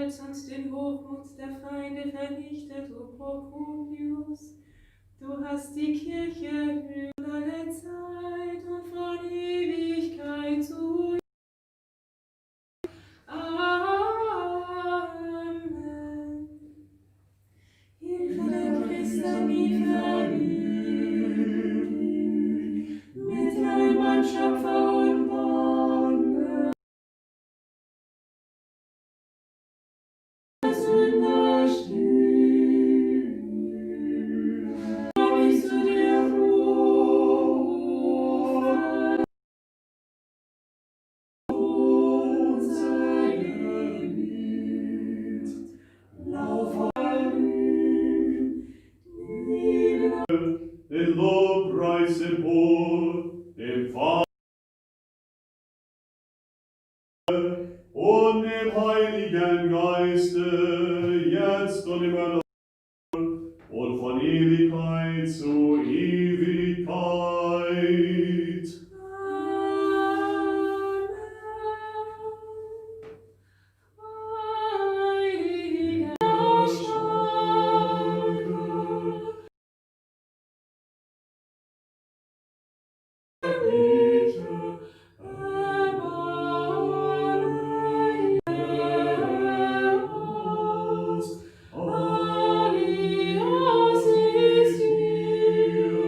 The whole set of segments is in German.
Stolz und den Hochmut der Feinde vernichtet, o Prokopius. Du hast die Kirche höher alle Zeit und von Ewigkeit zu. Amen. Hilfe der Christen, die verliebt, Mitleid beim Schöpfer und Bonde, Sünder still. Komm ich zu dir rufen, unser Gebet, lauf den Lobpreis empor, dem Vater und dem Heiligen Geiste, jetzt und immer und von Ewigkeit zu Ewigkeit. Amen. Heiliger Bitte, erbarme uns. Alias ist hier.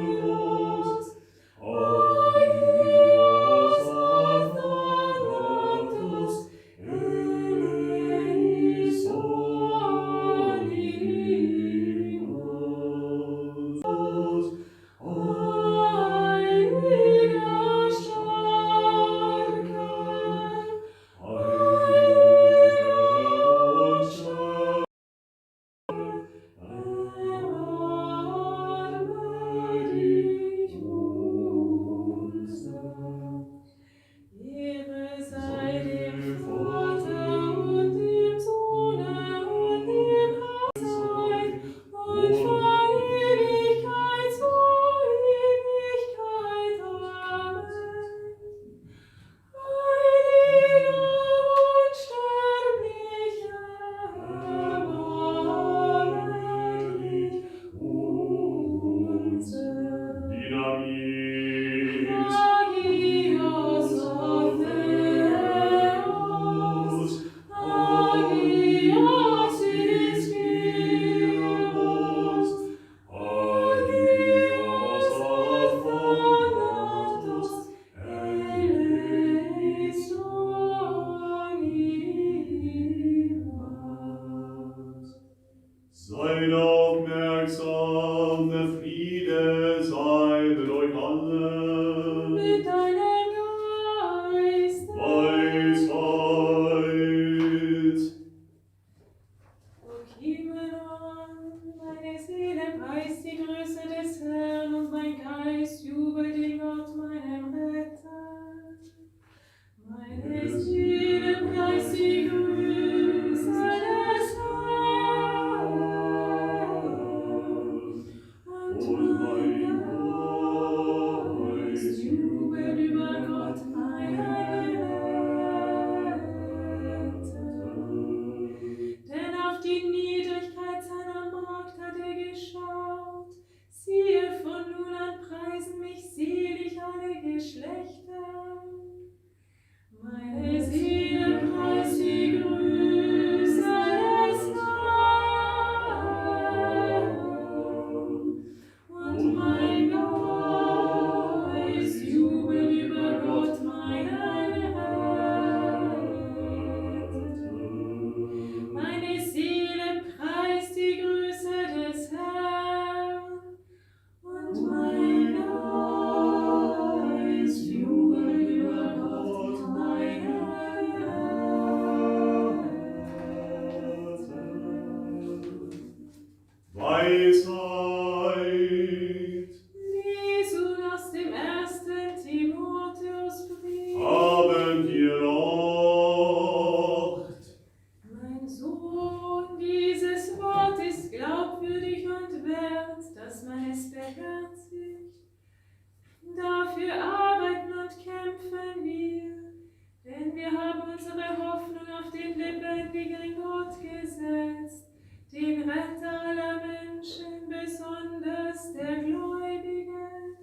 lebendigen Gott gesetzt, den Retter aller Menschen, besonders der Gläubigen.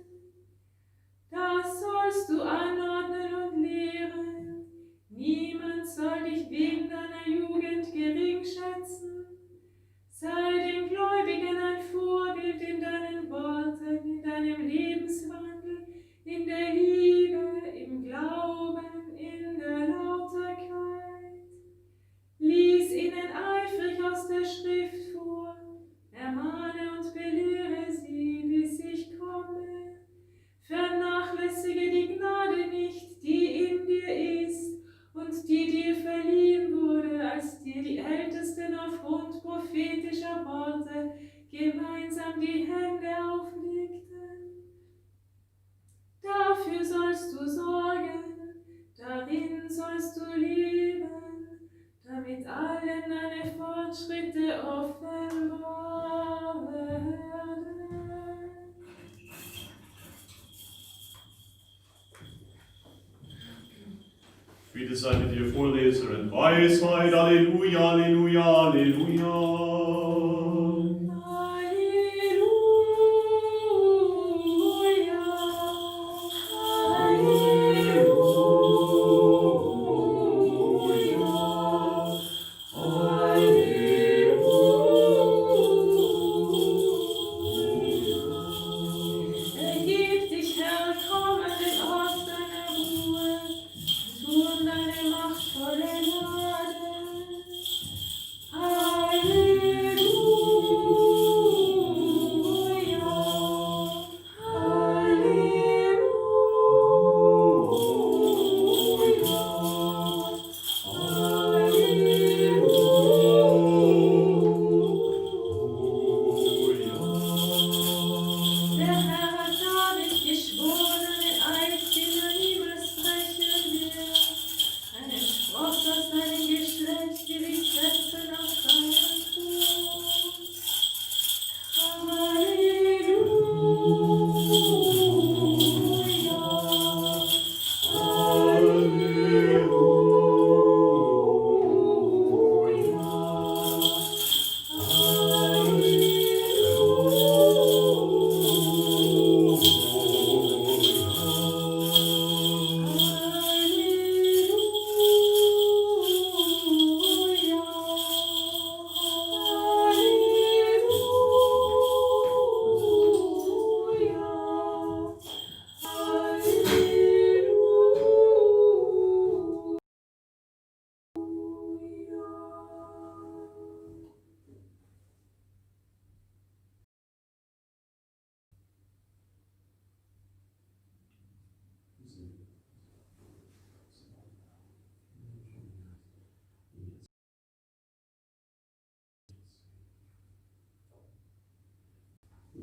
Das sollst du anordnen und lehren. Niemand soll dich wegen deiner Jugend gering schätzen. Sei den Gläubigen ein Vorbild in deinen Worten, in deinem Lebenswandel, in der Liebe, im Glauben, in der Lauterkeit. Lies ihnen eifrig aus der Schrift vor, ermahne und belehre sie, bis ich komme. Vernachlässige die Gnade nicht, die in dir ist und die dir verliehen wurde, als dir die Ältesten aufgrund prophetischer Worte gemeinsam die Hände auflegten. Dafür sollst du sorgen, darin sollst du leben, damit allen deine Fortschritte offenbar werden. Friede sei mit dir, Vorleserin, Weisheit, Halleluja, Halleluja, Halleluja.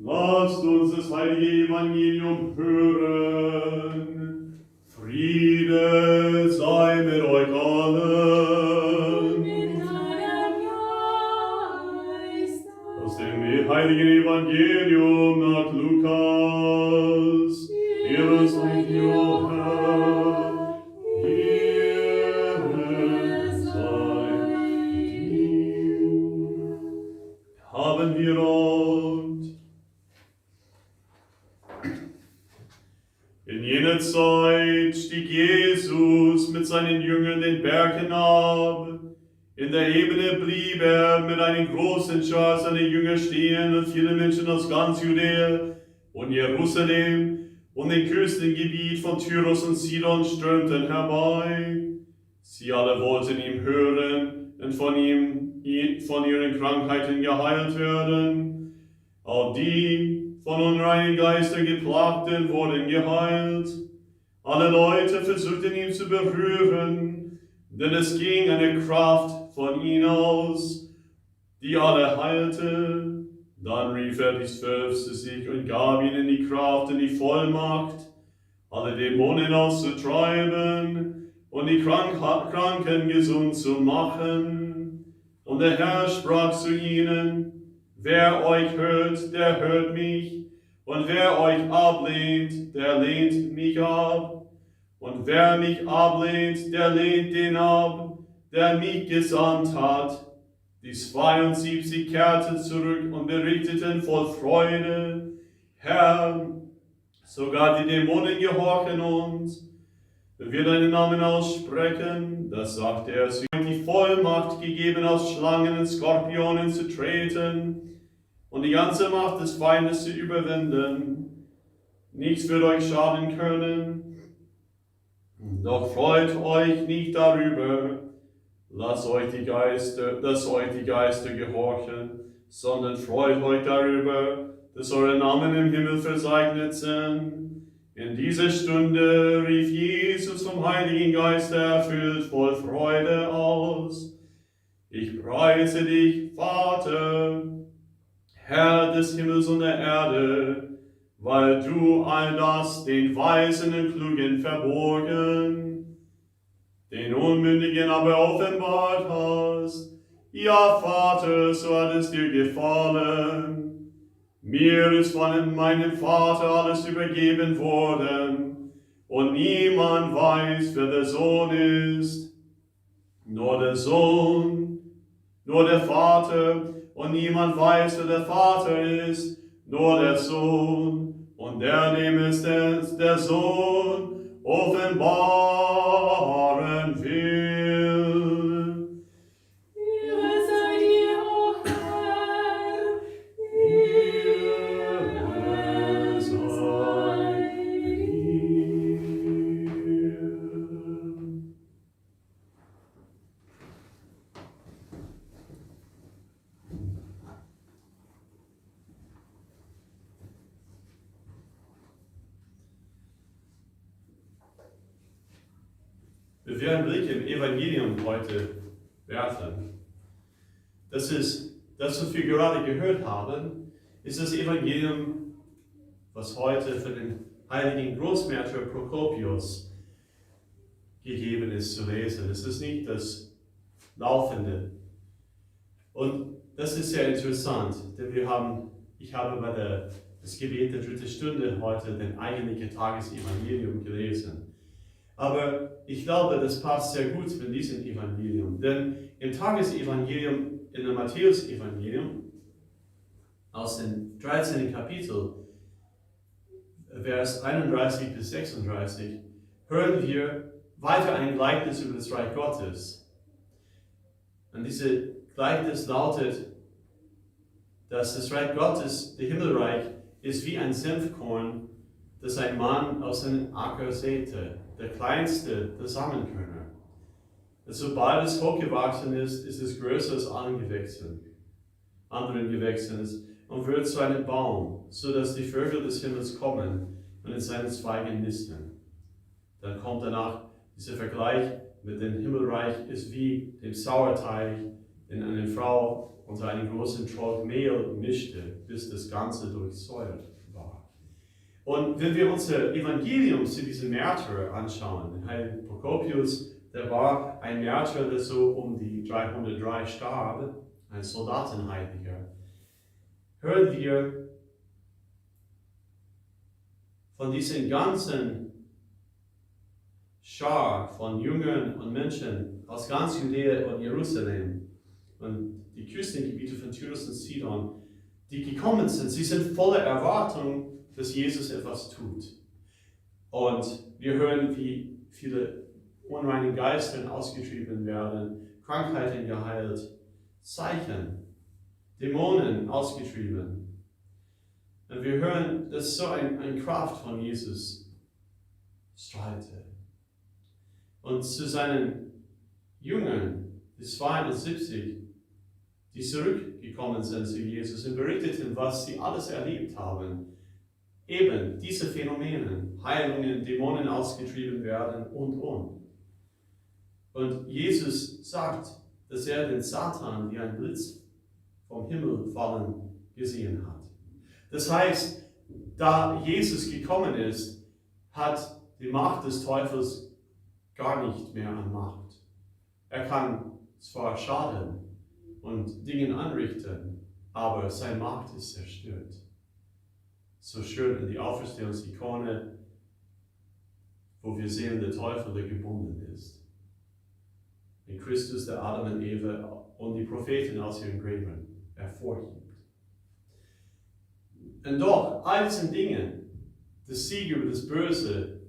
Lasst uns das heilige Evangelium hören. Friede sei mit euch allen. Mit deinem Geist. Aus dem heiligen Evangelium nach Lukas. Ehre sei dir, o Herr. Ehre sei dir. Haben wir in jener Zeit stieg Jesus mit seinen Jüngern den Berg hinab. In der Ebene blieb er mit einem großen Schar seiner Jünger stehen und viele Menschen aus ganz Judäa und Jerusalem und dem Küstengebiet von Tyrus und Sidon strömten herbei. Sie alle wollten ihm hören und von ihren Krankheiten geheilt werden. Auch die von unreinen Geistern geplagten wurden geheilt. Alle Leute versuchten ihn zu berühren, denn es ging eine Kraft von ihnen aus, die alle heilte. Dann rief er die 12 zu sich und gab ihnen die Kraft und die Vollmacht, alle Dämonen auszutreiben und die Kranken gesund zu machen. Und der Herr sprach zu ihnen: Wer euch hört, der hört mich, und wer euch ablehnt, der lehnt mich ab. Und wer mich ablehnt, der lehnt den ab, der mich gesandt hat. Die 72 kehrten zurück und berichteten voll Freude: Herr, sogar die Dämonen gehorchen uns, wenn wir deinen Namen aussprechen. Das sagte er, sie haben die Vollmacht gegeben, auf Schlangen und Skorpionen zu treten und die ganze Macht des Feindes zu überwinden. Nichts wird euch schaden können. Doch freut euch nicht darüber, dass euch die Geister gehorchen, sondern freut euch darüber, dass eure Namen im Himmel verzeichnet sind. In dieser Stunde rief Jesus vom Heiligen Geist erfüllt voll Freude aus: Ich preise dich, Vater, Herr des Himmels und der Erde, weil du all das den Weisen und Klugen verborgen, den Unmündigen aber offenbart hast. Ja, Vater, so hat es dir gefallen. Mir ist von meinem Vater alles übergeben worden, und niemand weiß, wer der Sohn ist, nur der Sohn, nur der Vater, und niemand weiß, wer der Vater ist, nur der Sohn, und dem ist der Sohn offenbaren will. Ehre sei dir, o Herr, Ehre sei dir. Wir werden Blick im Evangelium heute werfen. Das, was wir gerade gehört haben, ist das Evangelium, was heute für den heiligen Großmärtyrer Prokopius gegeben ist zu lesen. Es ist nicht das Laufende. Und das ist sehr interessant, denn ich habe bei das Gebet der 3. Stunde heute den eigentlichen Tagesevangelium gelesen. Aber ich glaube, das passt sehr gut mit diesem Evangelium, denn im Tagesevangelium, in dem Matthäus-Evangelium, aus dem 13. Kapitel, Vers 31 bis 36, hören wir weiter ein Gleichnis über das Reich Gottes. Und dieses Gleichnis lautet, dass das Reich Gottes, das Himmelreich, ist wie ein Senfkorn, das ein Mann aus seinem Acker säte, der kleinste der Samenkörner. Und sobald es hochgewachsen ist, ist es größer als anderen Gewächsen und wird zu einem Baum, so dass die Vögel des Himmels kommen und in seinen Zweigen nisten. Dann kommt danach dieser Vergleich mit dem Himmelreich, ist wie dem Sauerteig, den eine Frau unter einem großen Trog Mehl mischte, bis das Ganze durchsäuert war. Und wenn wir unser Evangelium zu diesem Märtyrer anschauen, den heiligen Prokopius, der war ein Märtyrer, der so um die 303 starb, ein Soldatenheiliger, hören wir von diesen ganzen Schar von Jüngern und Menschen aus ganz Judäa und Jerusalem und die Küstengebiete von Tyrus und Sidon, die gekommen sind. Sie sind voller Erwartung, dass Jesus etwas tut. Und wir hören, wie viele unreine Geister ausgetrieben werden, Krankheiten geheilt, Zeichen, Dämonen ausgetrieben. Und wir hören, dass so eine Kraft von Jesus strahlte. Und zu seinen Jüngern, die 72, die zurückgekommen sind zu Jesus und berichteten, was sie alles erlebt haben, eben diese Phänomene, Heilungen, Dämonen ausgetrieben werden und. Und Jesus sagt, dass er den Satan wie ein Blitz vom Himmel fallen gesehen hat. Das heißt, da Jesus gekommen ist, hat die Macht des Teufels gar nicht mehr an Macht. Er kann zwar schaden und Dinge anrichten, aber seine Macht ist zerstört. So schön in die Auferstehungsikone, wo wir sehen, der Teufel, der gebunden ist. den Christus, der Adam und Eva und die Propheten aus ihren Gräbern hervorhebt. Und doch, all diesen Dingen, das Sieg über das Böse,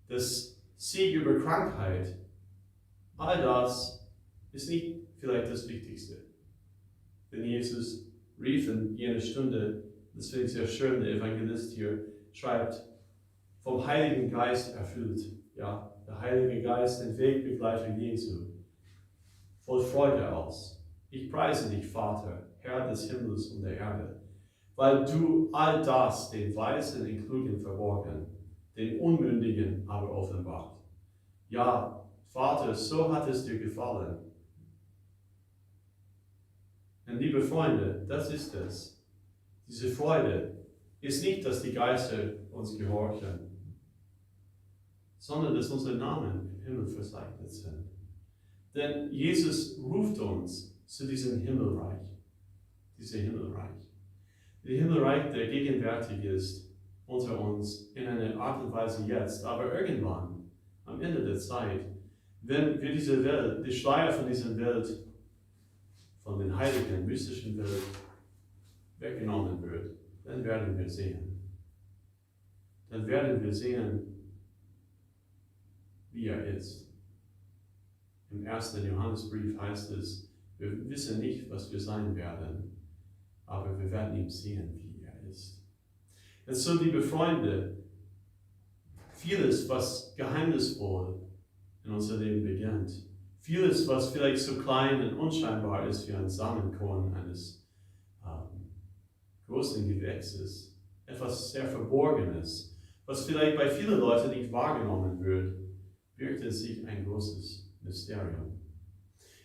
das Sieg über Krankheit, all das ist nicht vielleicht das Wichtigste. Denn Jesus rief in jener Stunde, das finde ich sehr schön, der Evangelist hier schreibt, vom Heiligen Geist erfüllt. Ja, der Heilige Geist, den Wegbegleiter Jesu, voll Freude aus. Ich preise dich, Vater, Herr des Himmels und der Erde, weil du all das den Weisen in Klugen verborgen, den Unmündigen aber offenbart. Ja, Vater, so hat es dir gefallen. Und liebe Freunde, das ist es. Diese Freude ist nicht, dass die Geister uns gehorchen, sondern dass unsere Namen im Himmel verzeichnet sind. Denn Jesus ruft uns zu diesem Himmelreich. Dieser Himmelreich. Der Himmelreich, der gegenwärtig ist unter uns in einer Art und Weise jetzt, aber irgendwann, am Ende der Zeit, wenn wir diese Welt, die Schleier von dieser Welt, von den heiligen, mystischen Welt weggenommen wird, dann werden wir sehen. Dann werden wir sehen, wie er ist. Im 1. Johannesbrief heißt es, wir wissen nicht, was wir sein werden, aber wir werden ihn sehen, wie er ist. Und so, liebe Freunde, vieles, was geheimnisvoll in unser Leben beginnt, vieles, was vielleicht so klein und unscheinbar ist wie ein Samenkorn eines großen Gewächses, etwas sehr Verborgenes, was vielleicht bei vielen Leuten nicht wahrgenommen wird, birgt in sich ein großes Mysterium.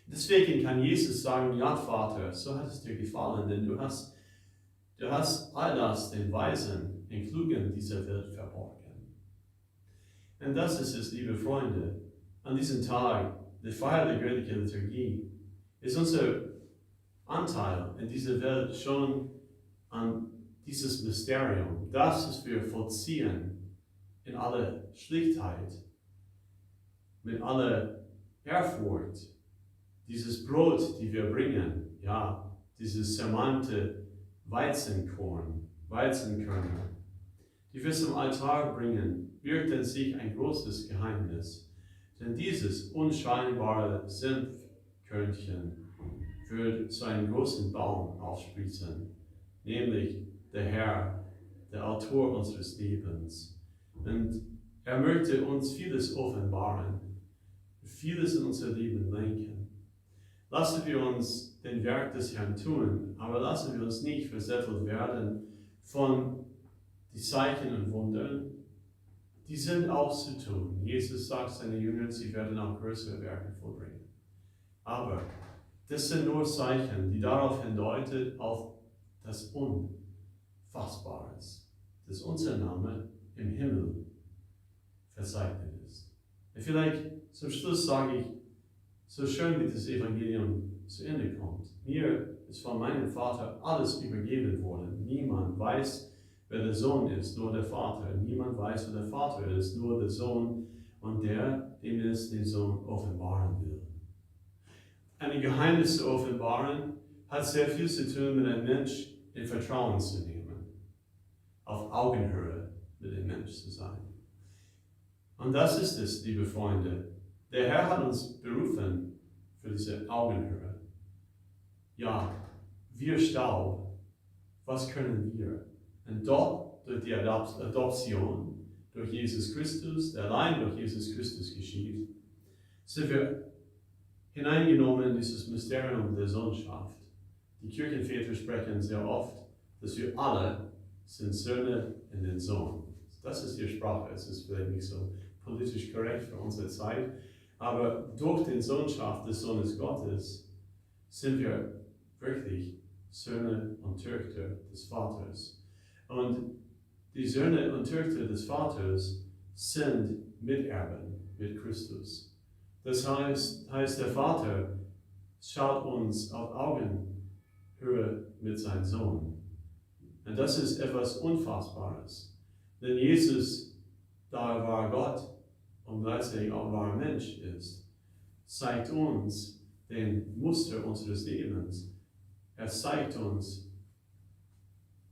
Deswegen kann Jesus sagen, ja Vater, so hat es dir gefallen, denn du hast all das den Weisen, den Klugen dieser Welt verborgen. Und das ist es, liebe Freunde, an diesem Tag, der Feier der Göttlichen Liturgie, ist unser Anteil in dieser Welt schon an dieses Mysterium, das was wir vollziehen in aller Schlichtheit, mit aller Ehrfurcht, dieses Brot, die wir bringen, ja, dieses zermalmte Weizenkörner, die wir zum Altar bringen, birgt in sich ein großes Geheimnis. Denn dieses unscheinbare Senfkörnchen wird zu einem großen Baum aufsprießen, nämlich der Herr, der Autor unseres Lebens. Und er möchte uns vieles offenbaren, vieles in unser Leben lenken. Lassen wir uns den Werk des Herrn tun, aber lassen wir uns nicht versättelt werden von den Zeichen und Wundern. Die sind auch zu tun. Jesus sagt seinen Jüngern, sie werden auch größere Werke vollbringen. Aber das sind nur Zeichen, die darauf hindeuten, auf das Unfassbares, dass unser Name im Himmel verzeichnet ist. Und vielleicht zum Schluss sage ich, so schön wie das Evangelium zu Ende kommt. Mir ist von meinem Vater alles übergeben worden. Niemand weiß, wer der Sohn ist, nur der Vater. Niemand weiß, wer der Vater ist, nur der Sohn und der, dem es den Sohn offenbaren will. Ein Geheimnis zu offenbaren hat sehr viel zu tun mit einem Mensch in Vertrauen zu nehmen, auf Augenhöhe mit dem Mensch zu sein. Und das ist es, liebe Freunde. Der Herr hat uns berufen für diese Augenhöhe. Ja, wir Staub, was können wir? Und doch, durch die Adoption, durch Jesus Christus, der allein durch Jesus Christus geschieht, sind wir hineingenommen in dieses Mysterium der Sohnschaft. Die Kirchenväter sprechen sehr oft, dass wir alle sind Söhne in den Sohn. Das ist die Sprache, es ist vielleicht nicht so politisch korrekt für unsere Zeit, aber durch die Sohnschaft des Sohnes Gottes sind wir wirklich Söhne und Töchter des Vaters. Und die Söhne und Töchter des Vaters sind Miterben mit Christus. Das heißt, der Vater schaut uns auf Augenhöhe mit seinem Sohn. Und das ist etwas Unfassbares. Denn Jesus, da er war Gott und gleichzeitig auch war Mensch ist, zeigt uns den Muster unseres Lebens. Er zeigt uns,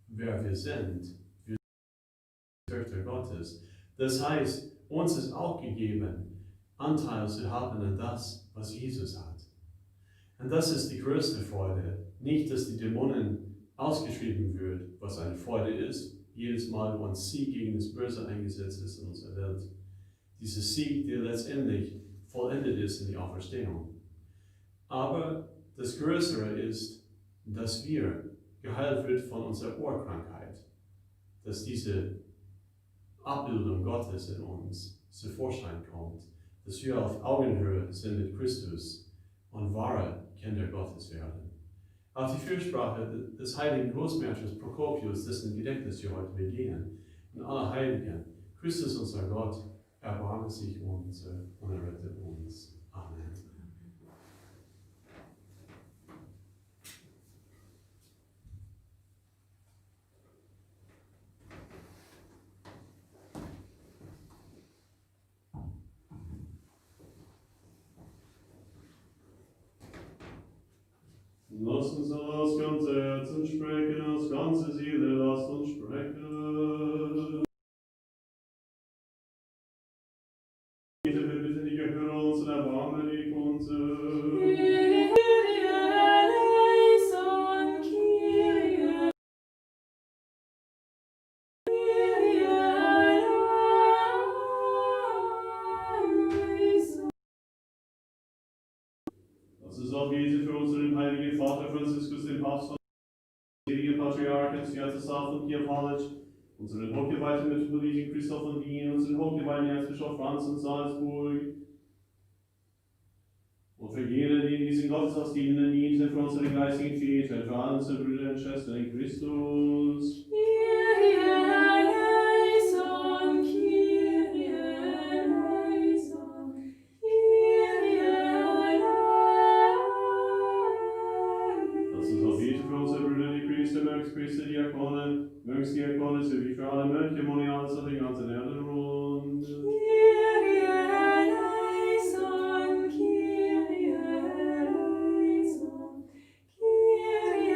wer wir sind. Wir sind Töchter Gottes. Das heißt, uns ist auch gegeben, Anteil zu haben an das, was Jesus hat. Und das ist die größte Freude. Nicht, dass die Dämonen ausgeschrieben wird, was eine Freude ist, jedes Mal, wo ein Sieg gegen das Böse eingesetzt ist in unserer Welt. Dieser Sieg, der letztendlich vollendet ist in die Auferstehung. Aber das Größere ist, dass wir geheilt wird von unserer Ohrkrankheit. Dass diese Abbildung Gottes in uns zu Vorschein kommt. Dass wir auf Augenhöhe sind mit Christus und wahre Kinder Gottes werden. Auch die Fürsprache des heiligen Großmärtyrers Prokopius, dessen Gedächtnis wir heute begehen, und aller Heiligen, Christus unser Gott, erbarme sich unser und errette uns. Amen. Lasst uns aus ganzem Herzen sprechen, aus ganzer Seele lasst uns sprechen. Bitte, wir bitten dich, erhöre uns und erbarme dich unser. Lass uns auch beten für unseren heiligen Vater Franziskus, den Papst von seligen Patriarchen, Sviatoslav und Kiew-Halych, unseren hochgeweihten Metropoliten Christoph von Wien, unseren hochgeweihten Erzbischof Franz von Salzburg, und für jene, die in diesen Gotteshaus dienen, dienten, für unsere geistigen Väter, für alle unsere Brüder und Schwestern in Christus. Mönchspriester, Diakone, Mönchsdiakone sowie für alle Mönche, Moniales auf den ganzen Erden rund. Kyrie eleison, Kyrie eleison, Kyrie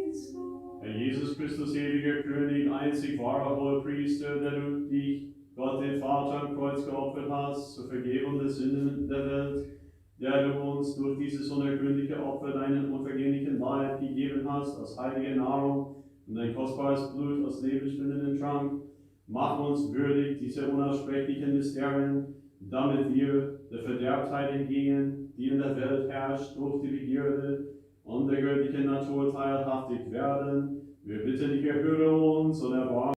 eleison. Herr Jesus Christus, ewiger König, einzig wahrer Hohepriester, der du dich, Gott den Vater, am Kreuz geopfert hast, zur Vergebung der Sünden der Welt, der du uns durch dieses unergründliche Opfer deinen unvergänglichen Leib gegeben hast, als heilige Nahrung und dein kostbares Blut als lebensspendenden Trank, mach uns würdig dieser unaussprechlichen Mysterien, damit wir der Verderbtheit entgegen, die in der Welt herrscht, durch die Begierde und der göttlichen Natur teilhaftig werden. Wir bitten dich, erhöre uns und erbarme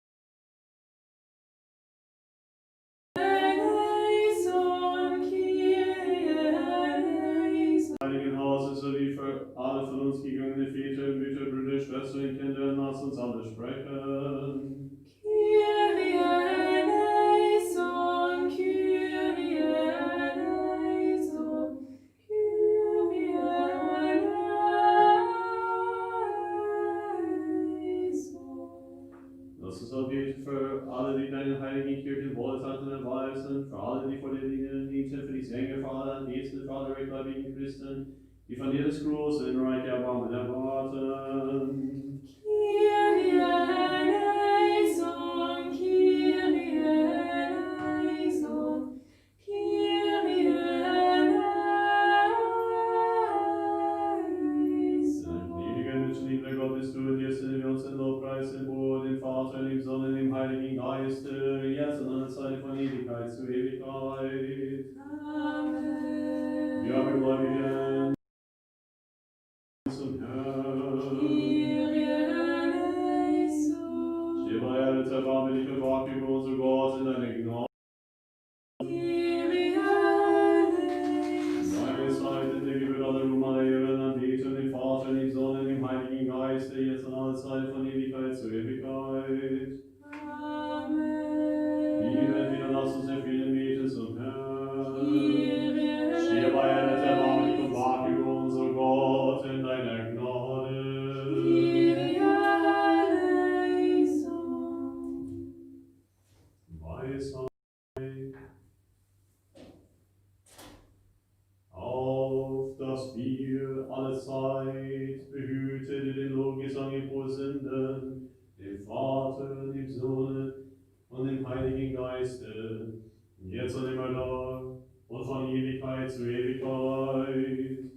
sowie für alle von uns gegangene Väter, Mütter, Brüder, Schwestern, Kinder, lass uns alle sprechen. Kyrie eleison, Kyrie eleison, Kyrie eleison. Lass uns auch beten für alle, die deine heiligen Kirchen Wohltaten erweisen, für alle, die vor dir dienen, für die Sänger, für alle Anwesenden, für alle rechtgläubigen Christen, die von dir das große und reiche Erbarmen erwarten. Kyrie eleison, Kyrie eleison, Kyrie eleison. Gnädiger und liebender Gott bist du, dir sind wir uns in Lobpreis im Wohl, dem Vater, dem Sohn und dem Heiligen Geiste, jetzt und alle Zeit von Ewigkeit zu Ewigkeit. Amen. Ja, wir gläubigen. Kyrie eleison. Ewigkeit zu Ewigkeit.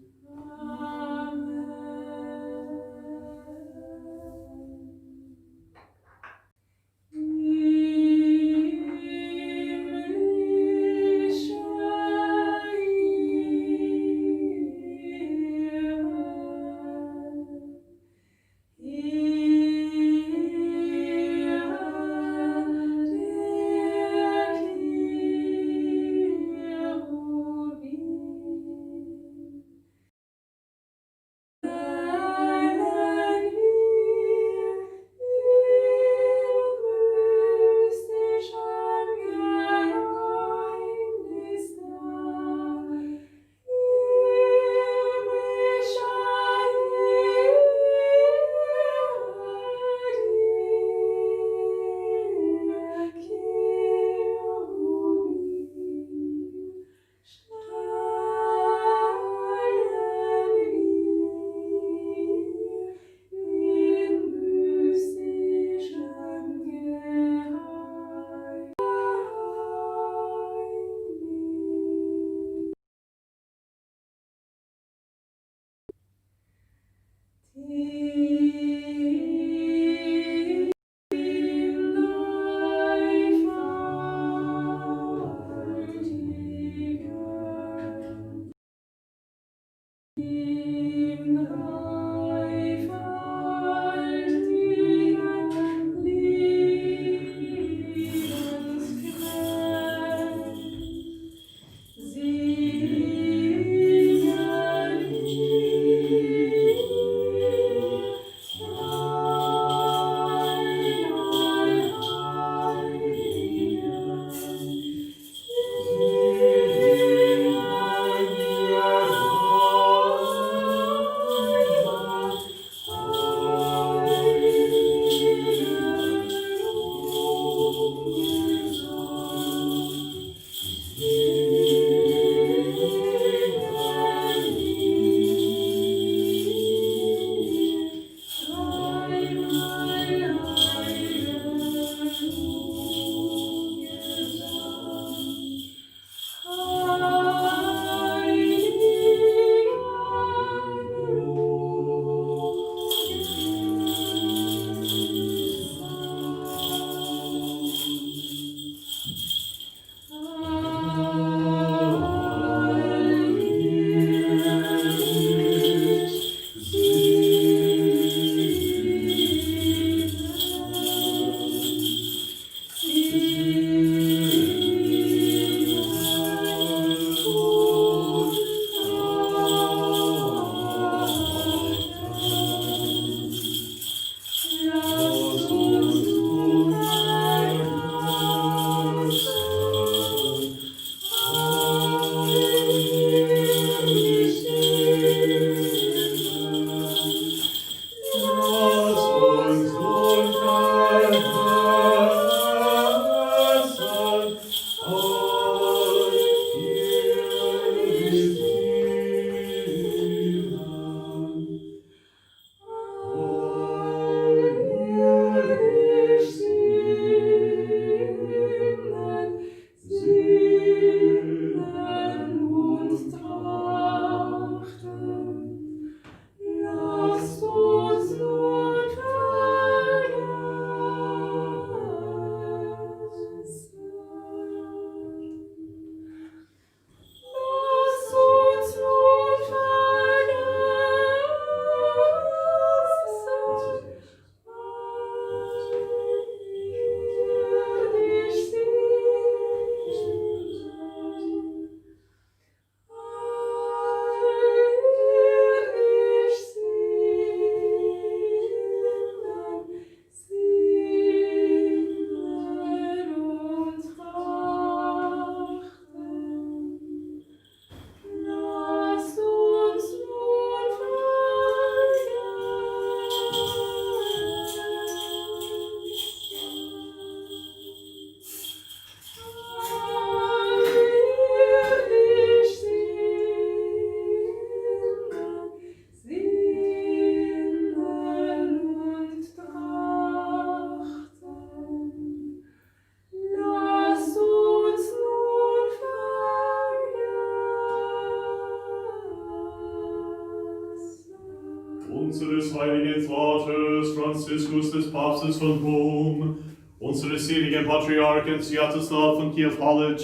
unseres heiligen Vaters Franziskus des Papstes von Rom, unseres seligen Patriarchen Sviatoslav von Kiew College,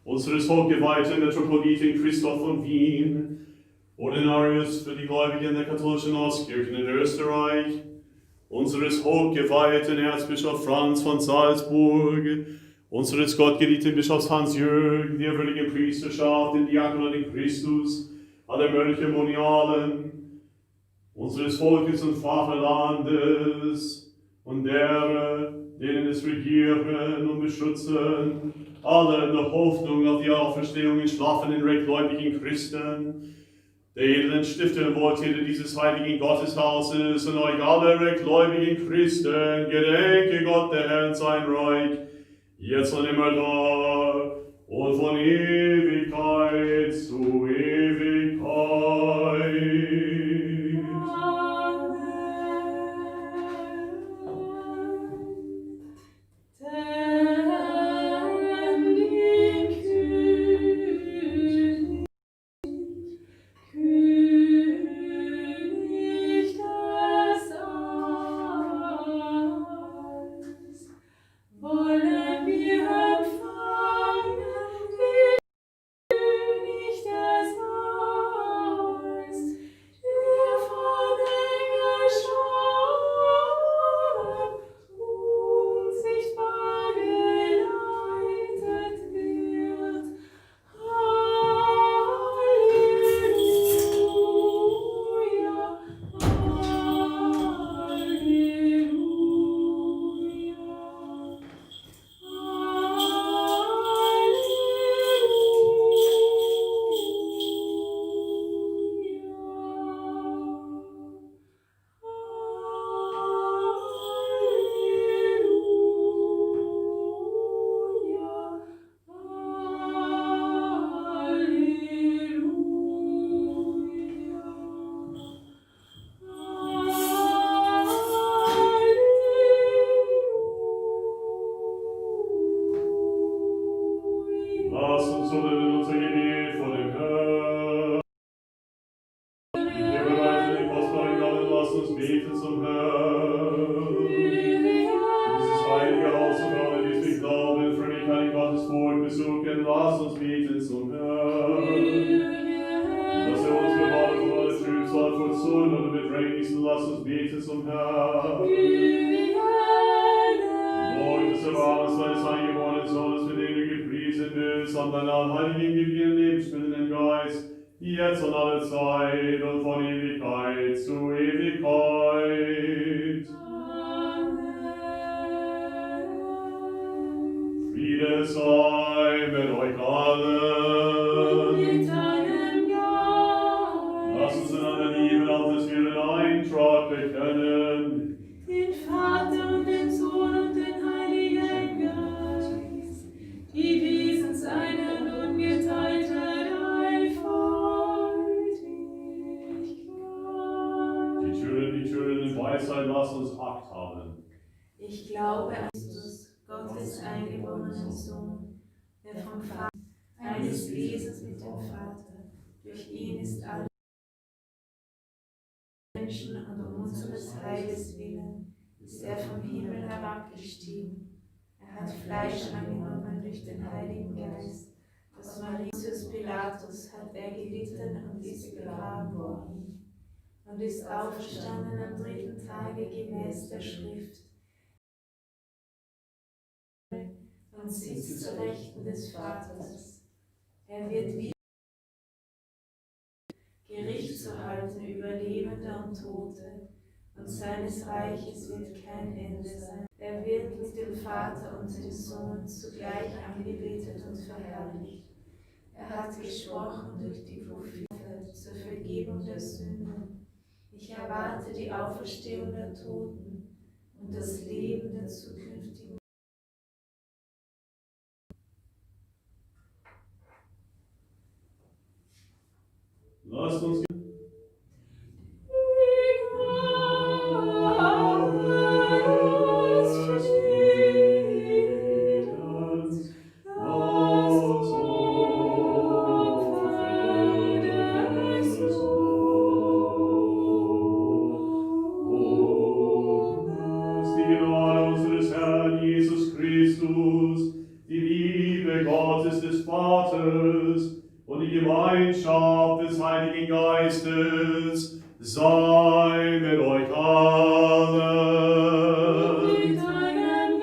unseres hochgeweihten Metropoliten Christoph von Wien, Ordinarius für die Gläubigen der katholischen Ostkirchen in Österreich, unseres hochgeweihten Erzbischof Franz von Salzburg, unseres gottgeliebten Bischofs Hans-Jürg, der würdigen Priesterschaft, den Diakon in Christus, aller Mönche Monialen, unseres Volkes und Vaterlandes und derer, denen es regieren und beschützen, alle in der Hoffnung auf die Auferstehung in schlafenden, rechtgläubigen Christen, der edlen Stifter und Wohltäter dieses heiligen Gotteshauses und euch alle rechtgläubigen Christen, gedenke Gott, der Herr, sein Reich, jetzt und immer da und von Ewigkeit zu Ewigkeit. Lass uns so in unser Gebet vor dem Herrn. Wir bereiten den kostbaren Gaben, lass uns beten zum Herrn. Dieses heilige Haus und alle, die es mit Glauben, Frömmigkeit in Gottes Volk besuchen, lass uns beten zum Herrn. Dass er uns bewahrt von aller Trübsal, von Sünde und Bedrängnissen, lass uns beten zum Herrn. Lord, des Erbarmens deines eingeborenen Sohnes, für den du gepriesen bist, an deiner heiligen, gewinnen, lebensspendenden Geist, jetzt und alle Zeit und von Ewigkeit zu Ewigkeit. Amen. Friede sei mit euch allen. Und mit deinem Geist. Lass uns einander lieben, auf dass wir den Eintrag bekennen. Den Vater und den Sohn und den Heiligen Geist, die Wesenseine und ungeteilte Dreifaltigkeit. Die Türen in Weisheit, lass uns Acht haben. Ich glaube an Jesus, Gottes eingeborenen Sohn, der vom Vater eines Wesens mit dem Vater, durch ihn ist alles Menschen und um unseres Heiles willen ist er vom Himmel herabgestiegen. Er hat Fleisch angenommen durch den Heiligen Geist. Aus Marius Pilatus hat er gelitten und ist begraben worden und ist auferstanden am 3. Tage gemäß der Schrift und sitzt zur Rechten des Vaters. Er wird wieder Gericht zu halten über Lebende und Tote, und seines Reiches wird kein Ende sein. Er wird mit dem Vater und dem Sohn zugleich angebetet und verherrlicht. Er hat gesprochen durch die Propheten zur Vergebung der Sünden. Ich erwarte die Auferstehung der Toten und das Leben der zukünftigen. Lasst uns Gemeinschaft des Heiligen Geistes sei mit euch allen. Mit deinem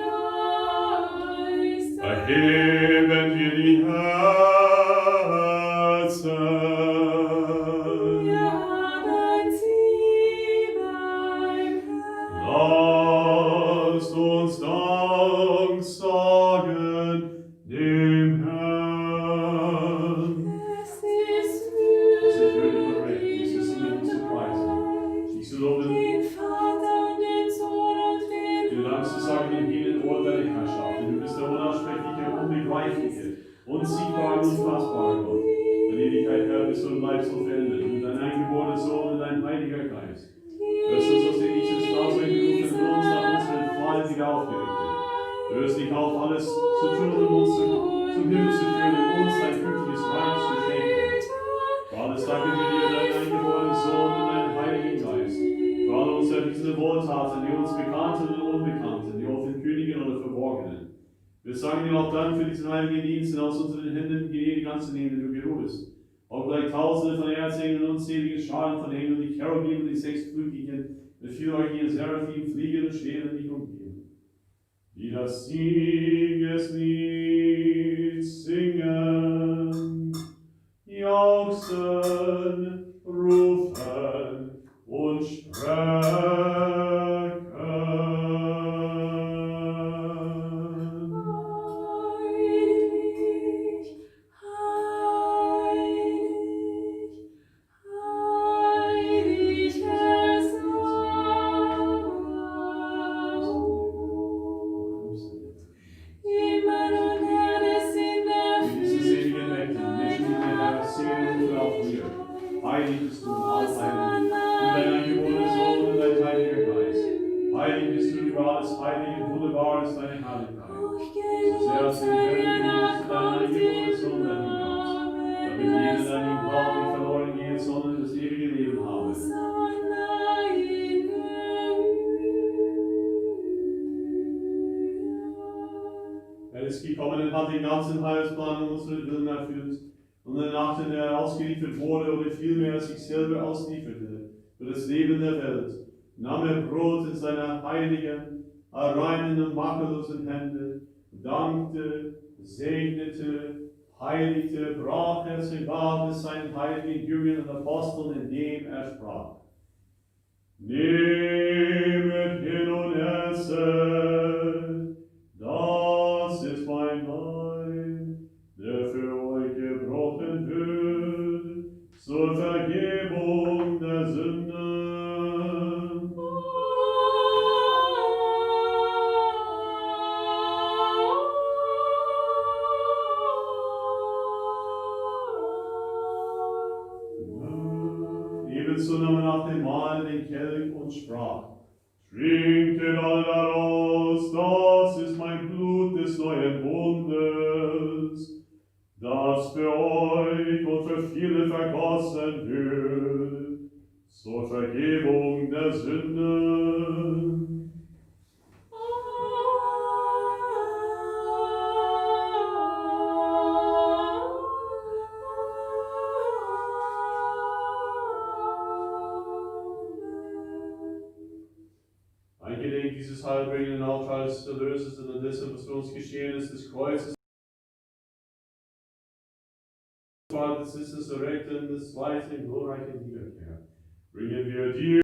Geist. Erheben wir die Herzen. Wir haben sie beim Herrn. Lasst uns Dank sagen dem Herrn. Es ist würdig und recht, Dich zu loben, den Vater und den Sohn und den dir Dank zu sagen in jedem Ort deine Herrschaft. Denn du bist der unaussprechliche, unbegreifliche, unziegbare und unfassbare Gott. In Ewigkeit, Herr, bist du und bleibst unverändert. Und dein eingeborener Sohn und dein Heiliger Geist. Du hast uns aus dem Nichts ins Dasein gerufen und uns nach unseren Fallen wieder aufgerichtet. Du hörst dich auf, alles zu tun und uns zum Himmel zu führen und uns dein künftiges Reich zu schenken. Für alles danken wir dir, deinen eingeborenen Sohn und deinen Heiligen Geist. Für alle uns erwiesene Wohltaten, die uns bekannten und unbekannten, die offenkundigen oder verborgenen. Wir sagen dir auch Dank für diesen heiligen Dienst, den aus unseren Händen gnädig anzunehmen, den du geruhst. Auch gleich Tausende von Erzengeln und unzählige Scharen von Engeln, die Cherubim und die sechsflügigen, mit vieläugigen Seraphim fliegen und stehen dich umgeben. Die das Siegeslied singen, jauchzen, rufen und sprechen. Heilig, heilig, Herr Sabaoth. Himmel und Erde sind Diese seligen Mächte, Menschen, die der Herr singen und rufen auch wir. Heilig bist du, allheilig, du dein eingeborener Sohn und dein Heiliger Geist. Heilig bist du über alles Heilige und wunderbar ist deine Herrlichkeit. So sehr hast du die Welt geliebt, zu deinem eingeborenen Sohn dein hinaus, damit jeder, der ihn glaubt, nicht verloren geht, sondern das ewige Leben habe. Er ist gekommen und hat den ganzen Heilsplan unserer Willen erfüllt. Und nachdem er ausgeliefert wurde oder vielmehr sich selber auslieferte für das Leben der Welt, nahm er Brot in seine heiligen, reinen und makellosen Hände, dankte, segnete, heiligte, brach es und gab es seinen heiligen Jüngern und Aposteln, indem er sprach: Nehmet hin und esset, das ist mein Leib, der für euch gebrochen wird, zur Vergebung der Sünden. Ebenso nahm er nach dem Mahl den Kelch und sprach: Trinket alle daraus, das ist mein Blut des neuen Bundes, das für euch und für viele vergossen wird, zur Vergebung der Sünden. Eingedenk dieses heilbringenden Altars des Erlösers und dessen, was für uns geschehen ist, des Kreuzes, des ist es Erretten, des zweiten glorreichen Wiederkehr. Bringen wir dir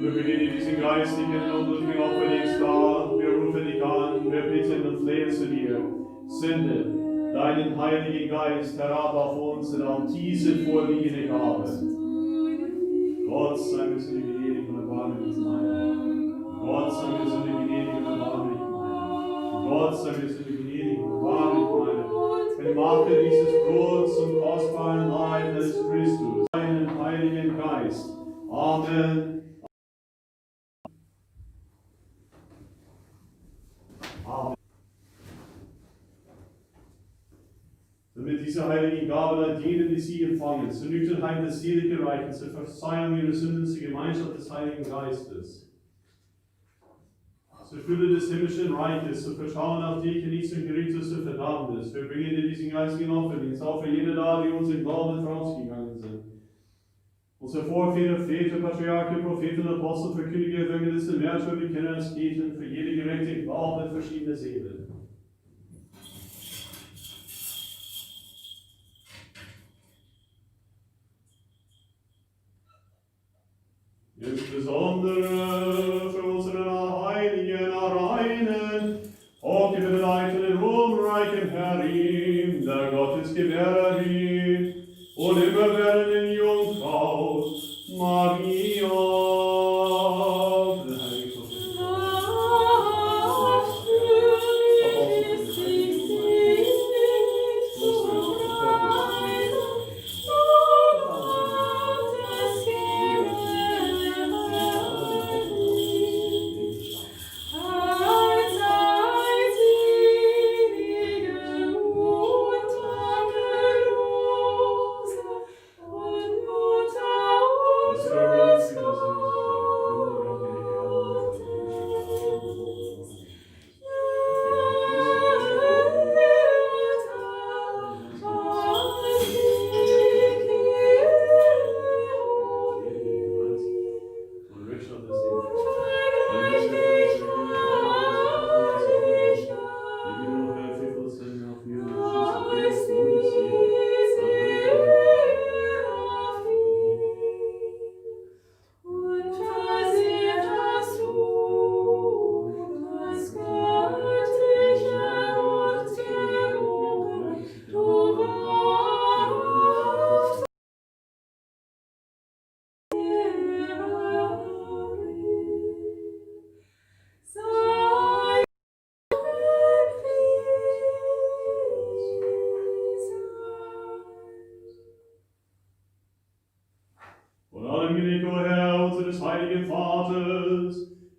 wir beginnen diesen geistlichen und blutigen Opferdienst dar. Wir rufen dich an, wir bitten und flehen zu dir. Sende deinen Heiligen Geist herab auf uns und auf diese vorliegende Gabe. Gott sei mir so gnädig und erbarmlich meinen. Gott sei mir so gnädig und erbarmlich meinen. Gott sei mir so gnädig und erbarmlich meinen. Mache dieses Brot zum kostbaren Leib des Christus, deinen Heiligen Geist. Amen. Amen. diese heilige Gabe denen, die sie empfangen, zur Nüchternheit des seligen Reichens, zur Verzeihung ihrer Sünden, zur Gemeinschaft des Heiligen Geistes, zur Fülle des himmlischen Reiches, zu Vertrauen auf dich und nicht zum Gericht zur Verdammnis. Wir bringen dir diesen geistigen Opferdienst, auch für jene da, die uns im Glauben vorausgegangen sind. Unsere Vorväter, Väter, Patriarchen, Propheten, Apostel, Verkündiger, Evangelisten, Märtyrer, Kenner des Beten, für jede gerechte Glauben verschiedene Seelen. Insbesondere für unsere heiligen, reinen, hochgebeleiteten, ruhmreichen Herrin, der Gottesgewährerin und immerwährenden Jungfrau Maria.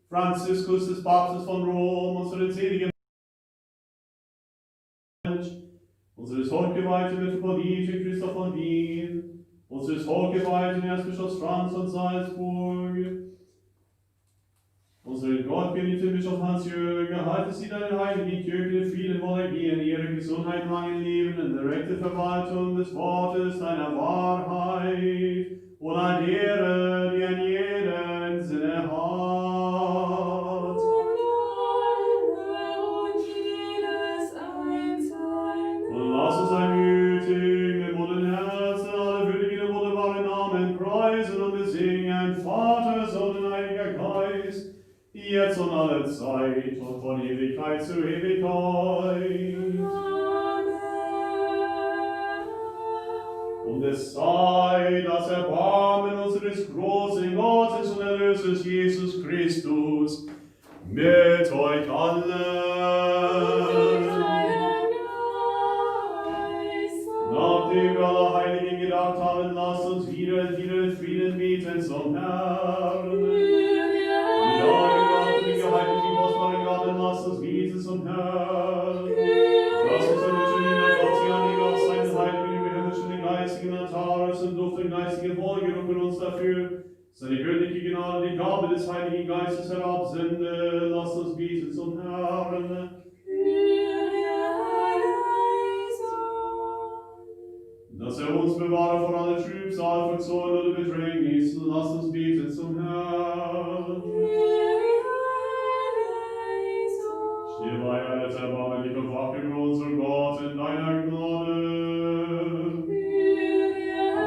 Franziskus des Papstes von Rom, unseren seligen unseres hochgeweihten Metropoliten Christoph von Wien, unseres hochgeweihten Erzbischofs Franz von Salzburg, unseren gottgeliebten Bischof Hans-Jürgen, halte sie deine heilige Kirche in Frieden, Wohlergehen, ihre Gesundheit, langen Leben, in der rechten Verwaltung des Wortes deiner Wahrheit und an Ehre, die an jeden Sinne hat. Lass uns einmütig mit vollen Herzen alle würdigen und wunderbaren Namen preisen und besingen, Vater, Sohn und Heiliger Geist, jetzt und alle Zeit und von Ewigkeit zu Ewigkeit. Amen. Und es sei das Erbarmen unseres großen Gottes und Erlösers Jesus Christus mit euch allen. Nachdem wir alle Heiligen gedacht haben, lasst uns wieder in Frieden beten zum Herrn. Die geheiligten, kostbaren Gaben, lasst uns beten zum Herrn. Lasst uns erwischen, lieber Gott, sie annehmen auf seinen heiligen, überhimmlischen, den geistigen Altar, zum Duft und geistige Wohlgeruch für uns dafür. Seine göttliche Gnade, die Gabe des Heiligen Geistes herabsende. Lasst uns beten zum Herrn. Dass uns bewahre vor aller Trübsal, Verzorn oder Bedrängnis, lasst uns beten zum Herrn. Steh bei alles erbarmlich und wach über unser Gott in deiner Gnade.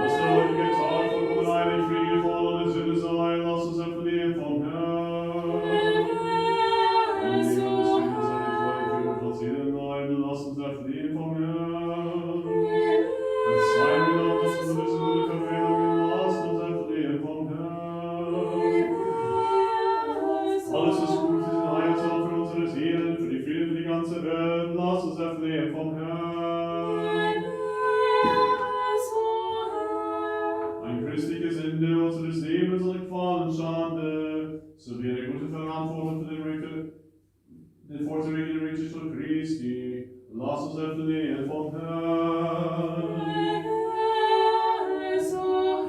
Dass der heutige Tag vollkommen heilig, friedvoll und in Sünde sei, lasst uns erflehen vom Herrn. Und die Frieden seine Treue führen von seinen Leiden, lasst uns erflehen vom Herrn. Sei mir noch, dass du diese gute Verfehlungen lasst uns erflehen vom Herrn. Alles ist gut, diesen Heilsam für unsere Seelen, für die Frieden, für die ganze Welt, lasst uns erflehen vom Herrn. Ein christliches Ende unseres Lebens und Qualen Schande, sowie eine gute Verantwortung für den vorzuregenden Richter Christi, Lass uns öffnen die Nähe vom Herrn.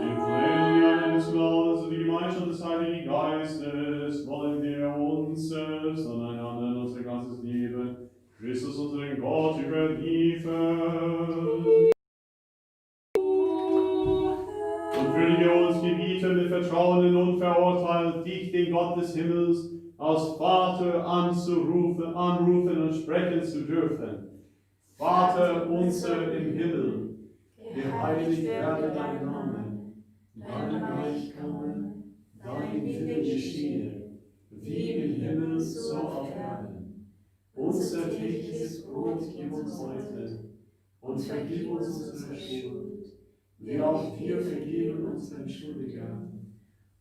Im Flehen und die Einheit des Glaubens und die Gemeinschaft des Heiligen Geistes wollen wir uns selbst und einander und unser ganzes Leben Christus, unseren Gott, überliefern. Und willige uns gebieten mit Vertrauen und unverurteilt, dich, den Gott des Himmels, als Vater anrufen und sprechen zu dürfen. Vater unser im Himmel, geheiligt werde dein Name, dein Reich komme, dein Wille geschehe, wie im Himmel so auf Erden. Unser tägliches Brot gib uns heute und vergib uns unsere Schuld, wie auch wir vergeben unseren Schuldigern.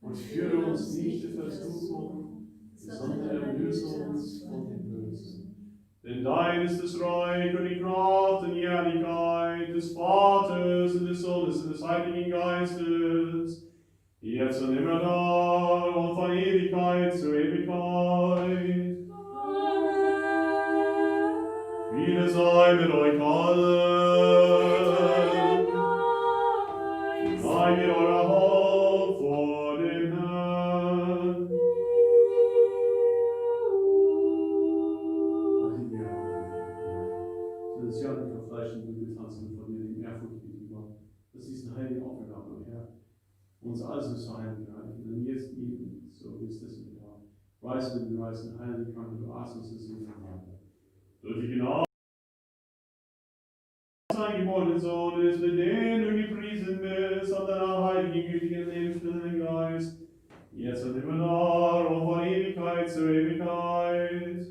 Und führe uns nicht in Versuchung, sondern erlöse uns von dem Bösen. Denn dein ist das Reich und die Kraft und die Herrlichkeit des Vaters und des Sohnes und des Heiligen Geistes, jetzt und immer da und von Ewigkeit zu Ewigkeit. Friede sei mit euch allen. Sei mit eurer Haupt vor dem Herrn. Das Jahr nicht auf Fleisch und Blut tanzen von dir in Ehrfurcht gegenüber. Das ist eine heilige Aufgabe, mein Herr. Uns also zu heiligen, denn jetzt eben, so ist es im Jahr. Weißt du, du weißt, ein Heiligen kann, du aßt uns das in der Hand. Durch die Gnade sein geborenen Sohn ist, mit dem du gepriesen bist, an deiner heiligen, gütigen, lebensspendenden Geist, jetzt und immer da und von Ewigkeit zu Ewigkeit.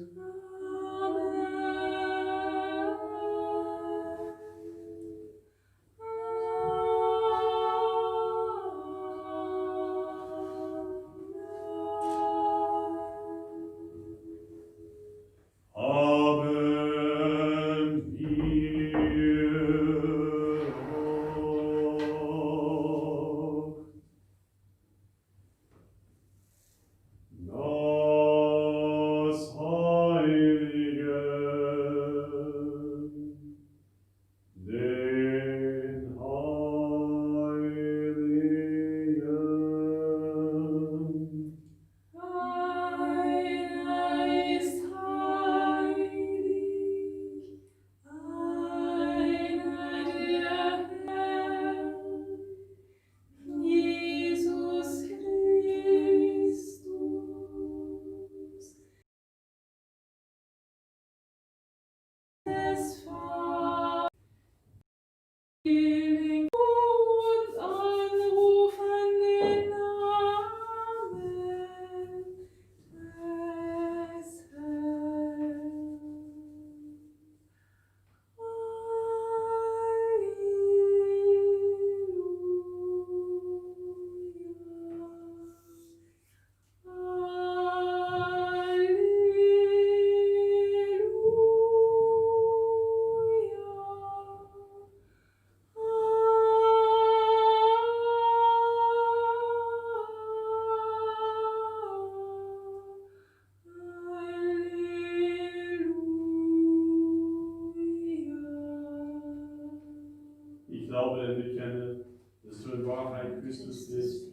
Ich glaube und bekenne, dass du in Wahrheit Christus bist,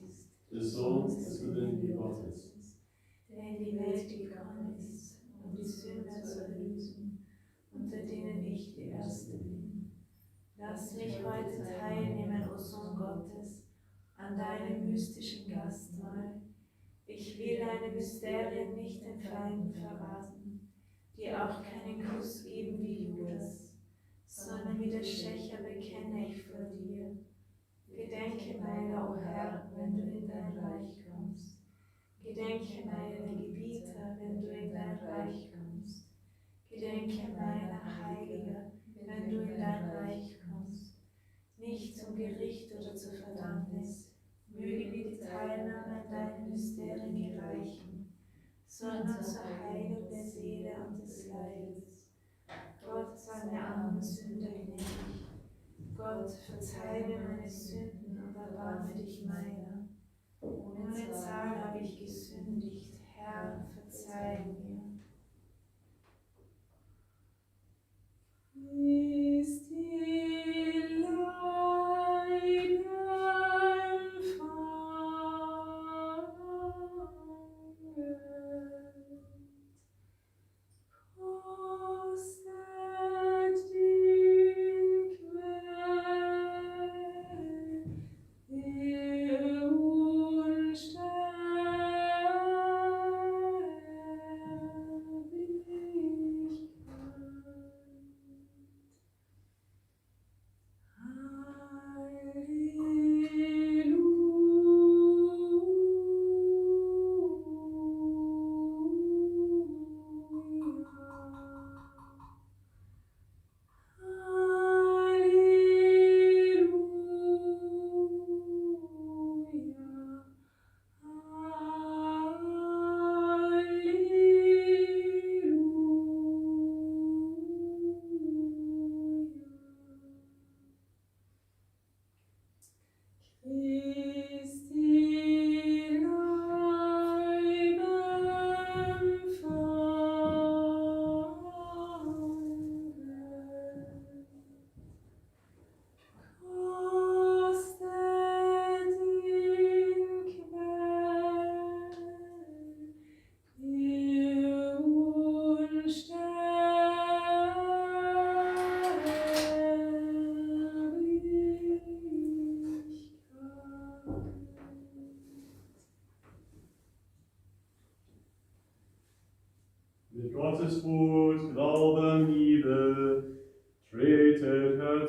des Sohns des lebendigen Gottes, der in die Welt gekommen ist, um die Sünder zu erlösen, unter denen ich die Erste bin. Lass mich heute teilnehmen, o Sohn Gottes, an deinem mystischen Gastmahl. Ich will deine Mysterien nicht den Feinden verraten, die auch keinen Kuss geben wie Judas, sondern wie der Schächer bekenne ich vor dir. Gedenke meiner, o Herr, wenn du in dein Reich kommst. Gedenke meiner Gebieter, wenn du in dein Reich kommst. Gedenke meiner Heiliger, wenn du in dein Reich kommst. Nicht zum Gericht oder zur Verdammnis, möge mir die Teilnahme an deinen Mysterien gereichen, sondern zur Heilung der Seele und des Leibes. Gott sei mir armen Sünder gnädig. Gott, verzeih mir meine Sünden und erbarme dich meiner. Ohne Zahl habe ich gesündigt, Herr, verzeih mir.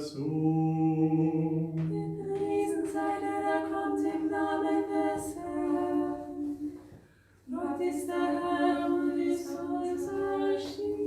dazu. Gepriesen sei der, der kommt im Namen des Herrn. Gott ist der Herr und ist unser Stieler.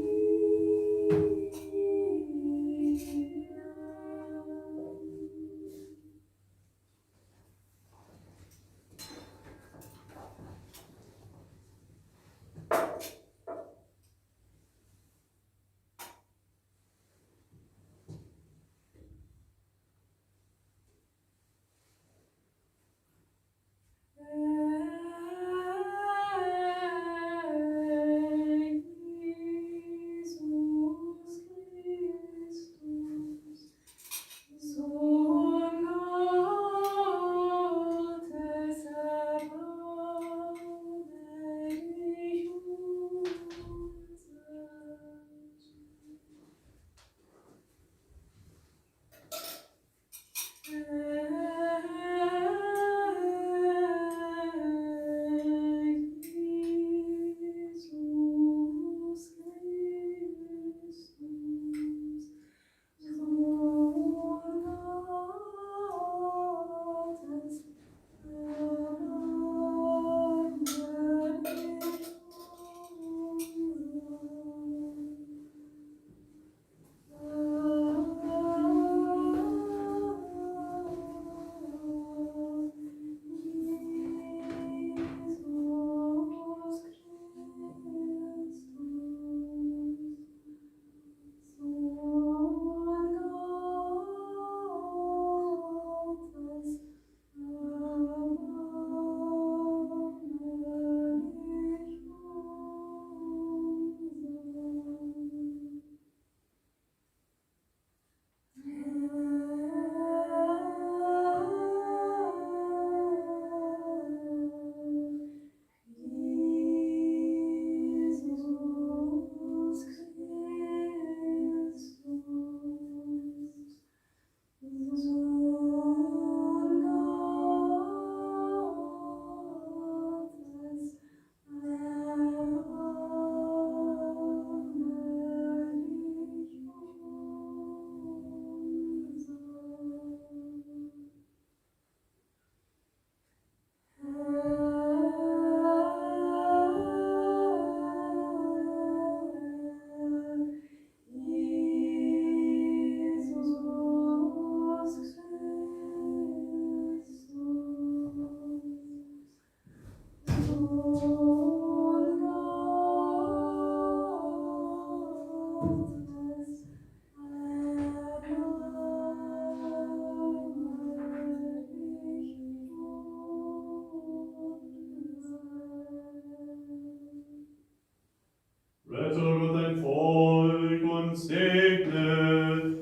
Rette Gott dein Volk und segne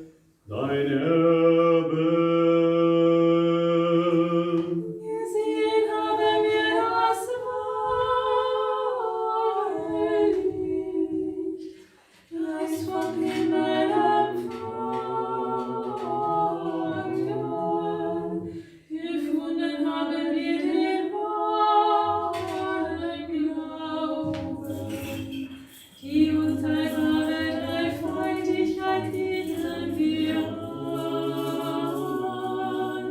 dein Erbe. Gesehen haben wir das wahre Licht, Geist vom Himmel empfangen. Gefunden haben wir den wahren Glauben. Die unteilbare Dreifaltigkeit hielten wir an,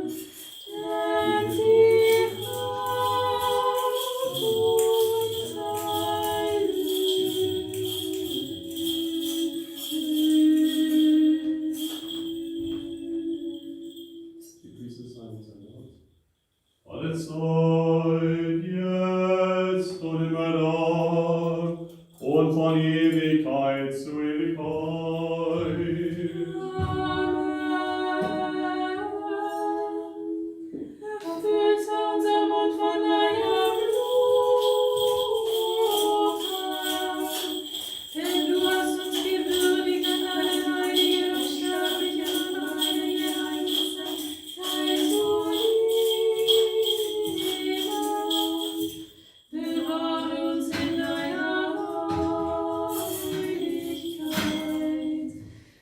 denn sie hat uns ein Die Füße sein Wort. Alle Zeit, jetzt und immer da und von Ewigkeit zu Ewigkeit. Erfüllt unser Mund von deiner Flucht, denn du hast uns gewürdigt an allen heiligen und sterblichen und reinen Geheimnissen teilzunehmen. Bewahre uns in deiner Heiligkeit,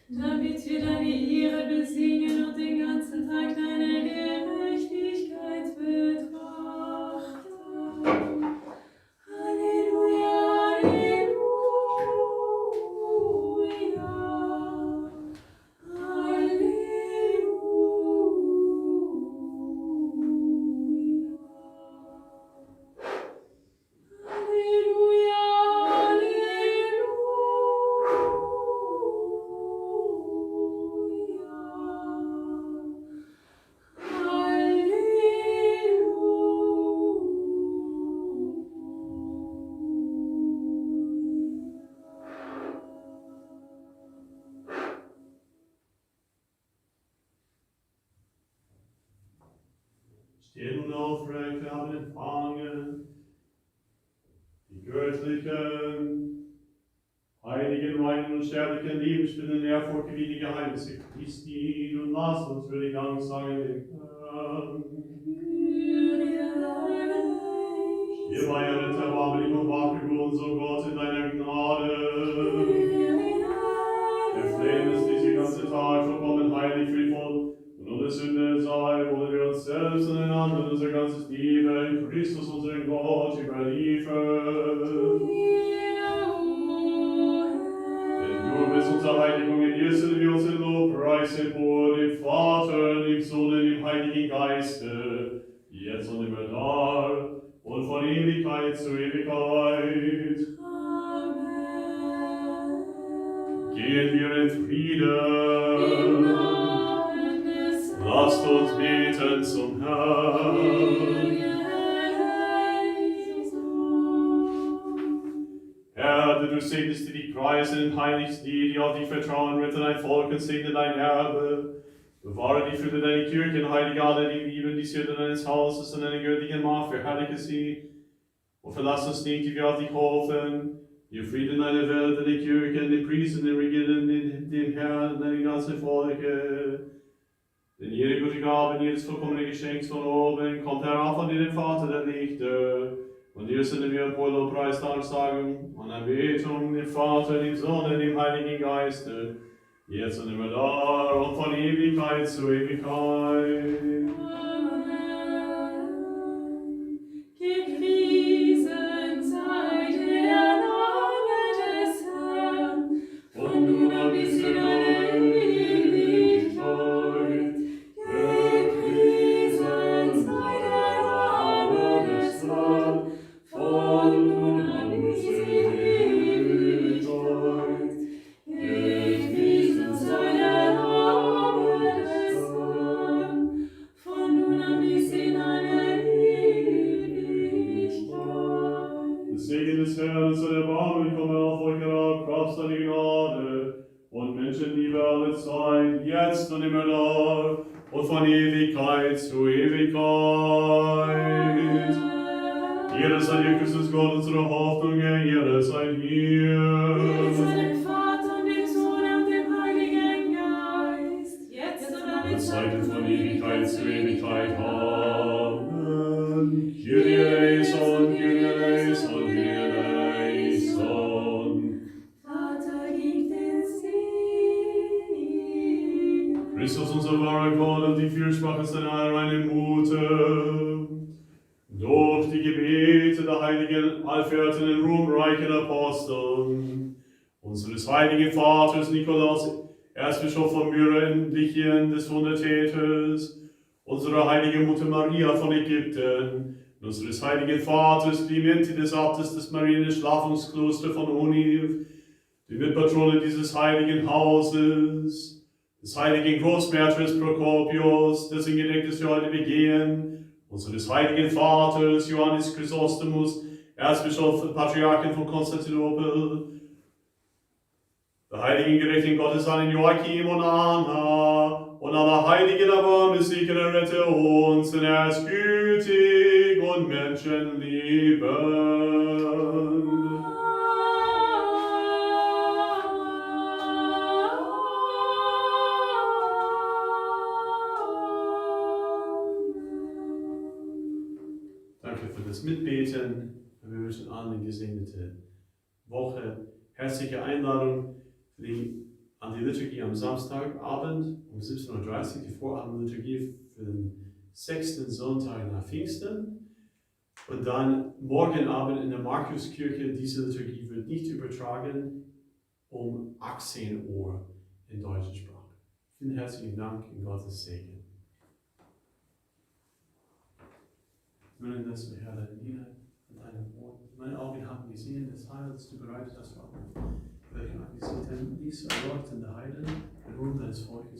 damit wir deine Ehre besingen und den ganzen Tag deine Gerechtigkeit betrachten. Halleluja, Halleluja, Halleluja. Steh nun aufrecht, wir haben empfangen die göttlichen, heiligen, reinen und sterblichen Lebensmittel in Ehrfurcht wie die Geheimnisse Christi. Und lass uns für den Gang sagen, den Herrn. Hierbei errette erbarmlich und wach über uns, o Gott, in deiner Gnade. Erflehen es diese ganze Tag vollkommen heilig, friedvoll und ohne Sünde sei, wollen wir uns selbst und einander unser ganzes Leben in Christus, unseren Gott, überliefern. Denn du bist unsere Heiligung, in dir sind wir uns in Lobpreis empor, dem Vater, dem Sohn und dem Heiligen Geiste, jetzt und immer da und von Ewigkeit zu Ewigkeit. Amen. Gehen wir in Frieden. Lasst uns beten zum Herrn. Herr, du segnest die dich preisen, heiligst die auf dich vertrauen, rette dein Volk und segne dein Erbe. Bewahre die Fülle deiner Kirche, heilige alle, die lieben die Söhne deines Hauses und deine göttlichen Macht, verherrliche sie. Und verlass uns nicht, die wir auf dich hoffen. Ihr Frieden in deiner Welt, in der Kirche, in den Priestern, in den Regieren, den Herrn, in deine ganze Volke. Denn jede gute Gabe, jedes vollkommene Geschenk von oben, kommt herab von dir, dem Vater der Lichter. Und dir sind wir vor Lobpreis, Danksagung und Anbetung, dem Vater, dem Sohn und dem Heiligen Geiste, jetzt und immer da und von Ewigkeit zu Ewigkeit. Gepriesen sei der Name des Herrn, von nun an bis in alle Ewigkeit. Gepriesen sei der Name des Herrn, von nun an bis in Ewigkeit. Gepriesen sei der Name des Herrn, von nun an bis in alle Ewigkeit. Der Segen des Herrn soll erbarmen, komme auf euch herab, Kraft seiner Gnade und Menschenliebe alle Zeit, jetzt und immer da und von Ewigkeit zu Ewigkeit. Ehre sei dir, Christus Gott, unsere Hoffnung, Ehre sei dir. Ehre sei dem Vater und dem Sohn und dem Heiligen Geist, jetzt und alle Zeiten von Ewigkeit zu Ewigkeit. Amen. Kyrie eleison, Kyrie eleison, Kyrie eleison. Vater, gib den Sieg. Christus, unser wahrer Gott, und die Fürsprache seiner reinen Mute. Durch die Gebete der heiligen, allverehrten, ruhmreichen Apostel, unseres heiligen Vaters Nikolaus, Erzbischof von Myra in Lychien, des Wundertäters, unserer heiligen Mutter Maria von Ägypten, unseres heiligen Vaters Clementi, des Abtes des Marienschlafungsklosters von Oniv, die Mitpatrone dieses heiligen Hauses, des heiligen Großmärtyrers Prokopius, dessen Gedenktes wir heute begehen, unseres heiligen Vaters Johannes Chrysostomus, Erzbischof und Patriarchen von Konstantinopel, der heiligen gerechten Gottesahnen Joachim und Anna und aller heiligen erbarmungslichen rette uns, denn er ist gütig und menschenliebend. Danke für das Mitbeten. Wir wünschen allen eine gesegnete Woche. Herzliche Einladung an die Liturgie am Samstagabend um 17:30 Uhr, die Vorabendliturgie für den 6. Sonntag nach Pfingsten. Und dann morgen Abend in der Markuskirche, diese Liturgie wird nicht übertragen, um 18 Uhr in deutscher Sprache. Vielen herzlichen Dank in Gottes Segen. Wir wollen das, Herr, dienen an deinem Wort. Meine Augen haben gesehen, das Heil, das du bereitet hast, Vater. Welche angesehen, dies erleuchtende Heiden, der Ruhm deines Volkes.